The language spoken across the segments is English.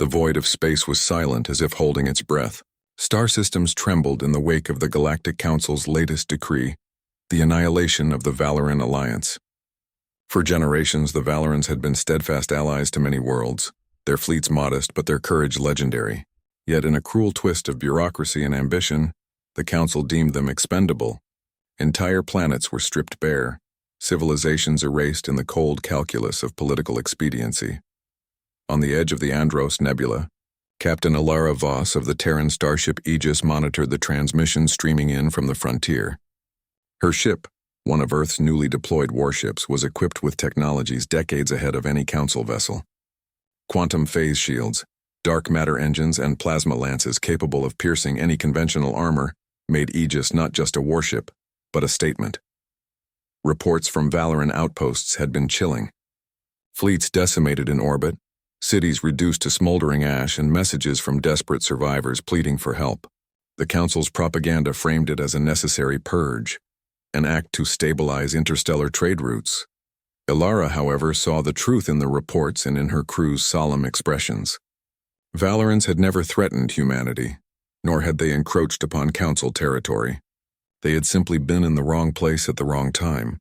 The void of space was silent as if holding its breath. Star systems trembled in the wake of the Galactic Council's latest decree, the annihilation of the Valoran Alliance. For generations, the Valorans had been steadfast allies to many worlds, their fleets modest but their courage legendary. Yet in a cruel twist of bureaucracy and ambition, the Council deemed them expendable. Entire planets were stripped bare, civilizations erased in the cold calculus of political expediency. On the edge of the Andros Nebula, Captain Alara Voss of the Terran starship Aegis monitored the transmission streaming in from the frontier. Her ship, one of Earth's newly deployed warships, was equipped with technologies decades ahead of any Council vessel. Quantum phase shields, dark matter engines, and plasma lances capable of piercing any conventional armor made Aegis not just a warship, but a statement. Reports from Valoran outposts had been chilling. Fleets decimated in orbit, cities reduced to smoldering ash, and messages from desperate survivors pleading for help. The Council's propaganda framed it as a necessary purge, an act to stabilize interstellar trade routes. Alara, however, saw the truth in the reports and in her crew's solemn expressions. Valorans had never threatened humanity, nor had they encroached upon Council territory. They had simply been in the wrong place at the wrong time.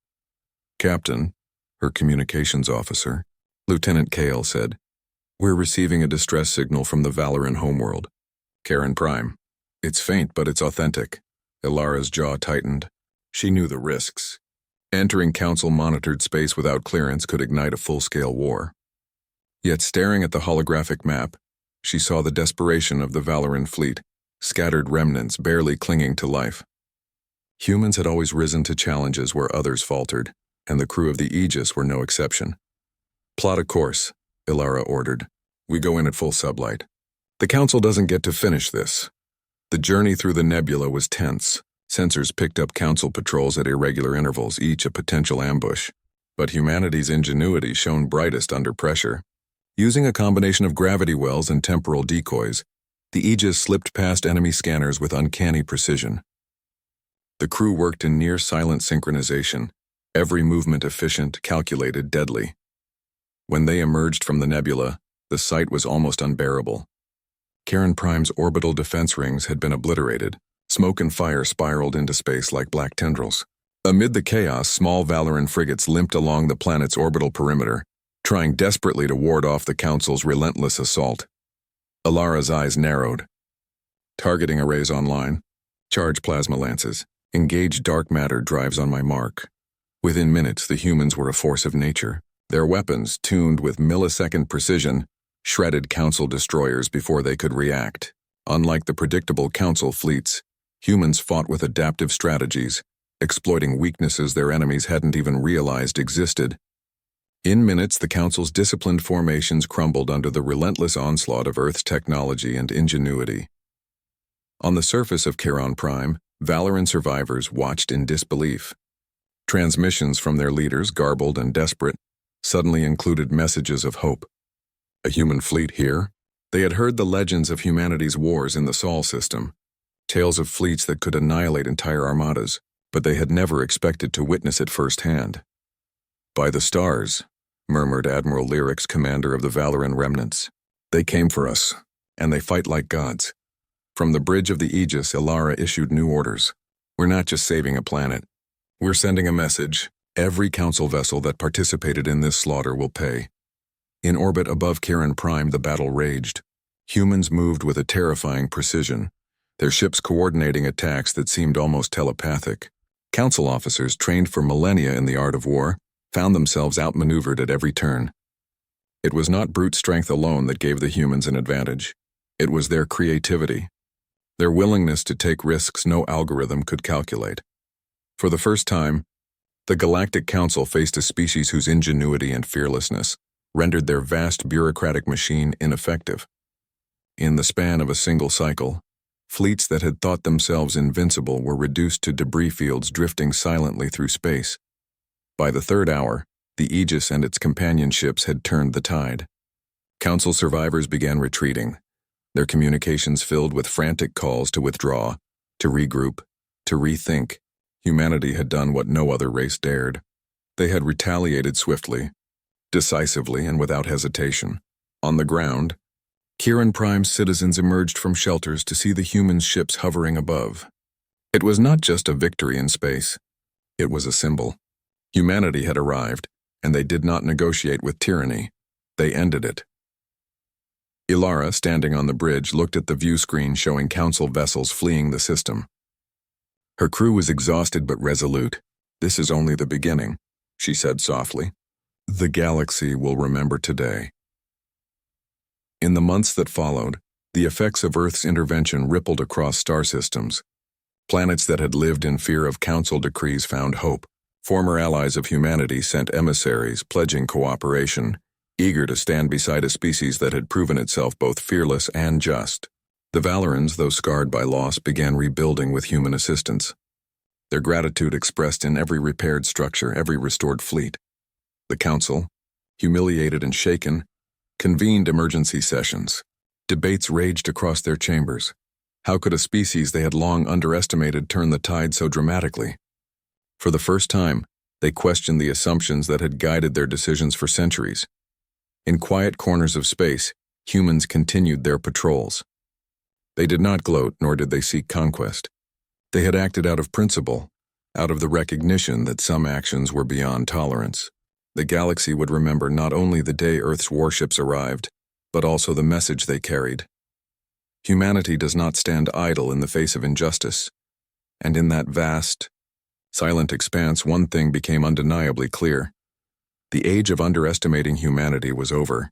Captain, her communications officer, Lieutenant Kale, said, "We're receiving a distress signal from the Valoran homeworld. Karen Prime. It's faint, but it's authentic." Alara's jaw tightened. She knew the risks. Entering Council-monitored space without clearance could ignite a full-scale war. Yet staring at the holographic map, she saw the desperation of the Valoran fleet, scattered remnants barely clinging to life. Humans had always risen to challenges where others faltered, and the crew of the Aegis were no exception. "Plot a course," Alara ordered. "We go in at full sublight. The Council doesn't get to finish this." The journey through the nebula was tense. Sensors picked up Council patrols at irregular intervals, each a potential ambush. But humanity's ingenuity shone brightest under pressure. Using a combination of gravity wells and temporal decoys, the Aegis slipped past enemy scanners with uncanny precision. The crew worked in near-silent synchronization, every movement efficient, calculated, deadly. When they emerged from the nebula, the sight was almost unbearable. Karen Prime's orbital defense rings had been obliterated. Smoke and fire spiraled into space like black tendrils. Amid the chaos, small Valoran frigates limped along the planet's orbital perimeter, trying desperately to ward off the Council's relentless assault. Alara's eyes narrowed. Targeting arrays online. Charge plasma lances. Engage dark matter drives on my mark. Within minutes, the humans were a force of nature. Their weapons, tuned with millisecond precision, shredded Council destroyers before they could react. Unlike the predictable Council fleets, humans fought with adaptive strategies, exploiting weaknesses their enemies hadn't even realized existed. In minutes, the Council's disciplined formations crumbled under the relentless onslaught of Earth's technology and ingenuity. On the surface of Karen Prime, Valoran survivors watched in disbelief. Transmissions from their leaders, garbled and desperate, suddenly included messages of hope. A human fleet here? They had heard the legends of humanity's wars in the Sol system, tales of fleets that could annihilate entire armadas, but they had never expected to witness it firsthand. "By the stars," murmured Admiral Lyrix, commander of the Valoran remnants. "They came for us, and they fight like gods." From the bridge of the Aegis, Alara issued new orders. "We're not just saving a planet. We're sending a message. Every Council vessel that participated in this slaughter will pay." In orbit above Karen Prime, the battle raged. Humans moved with a terrifying precision, their ships coordinating attacks that seemed almost telepathic. Council officers, trained for millennia in the art of war, found themselves outmaneuvered at every turn. It was not brute strength alone that gave the humans an advantage. It was their creativity, their willingness to take risks no algorithm could calculate. For the first time, the Galactic Council faced a species whose ingenuity and fearlessness rendered their vast bureaucratic machine ineffective. In the span of a single cycle, fleets that had thought themselves invincible were reduced to debris fields drifting silently through space. By the third hour, the Aegis and its companion ships had turned the tide. Council survivors began retreating, their communications filled with frantic calls to withdraw, to regroup, to rethink. Humanity had done what no other race dared. They had retaliated swiftly, decisively, and without hesitation. On the ground, Kieran Prime's citizens emerged from shelters to see the human ships hovering above. It was not just a victory in space. It was a symbol. Humanity had arrived, and they did not negotiate with tyranny. They ended it. Ilara, standing on the bridge, looked at the view screen showing Council vessels fleeing the system. Her crew was exhausted but resolute. "This is only the beginning," she said softly. "The galaxy will remember today." In the months that followed, the effects of Earth's intervention rippled across star systems. Planets that had lived in fear of Council decrees found hope. Former allies of humanity sent emissaries pledging cooperation, eager to stand beside a species that had proven itself both fearless and just. The Valorans, though scarred by loss, began rebuilding with human assistance. Their gratitude expressed in every repaired structure, every restored fleet. The Council, humiliated and shaken, convened emergency sessions. Debates raged across their chambers. How could a species they had long underestimated turn the tide so dramatically? For the first time, they questioned the assumptions that had guided their decisions for centuries. In quiet corners of space, humans continued their patrols. They did not gloat, nor did they seek conquest. They had acted out of principle, out of the recognition that some actions were beyond tolerance. The galaxy would remember not only the day Earth's warships arrived, but also the message they carried. Humanity does not stand idle in the face of injustice. And in that vast, silent expanse, one thing became undeniably clear. The age of underestimating humanity was over.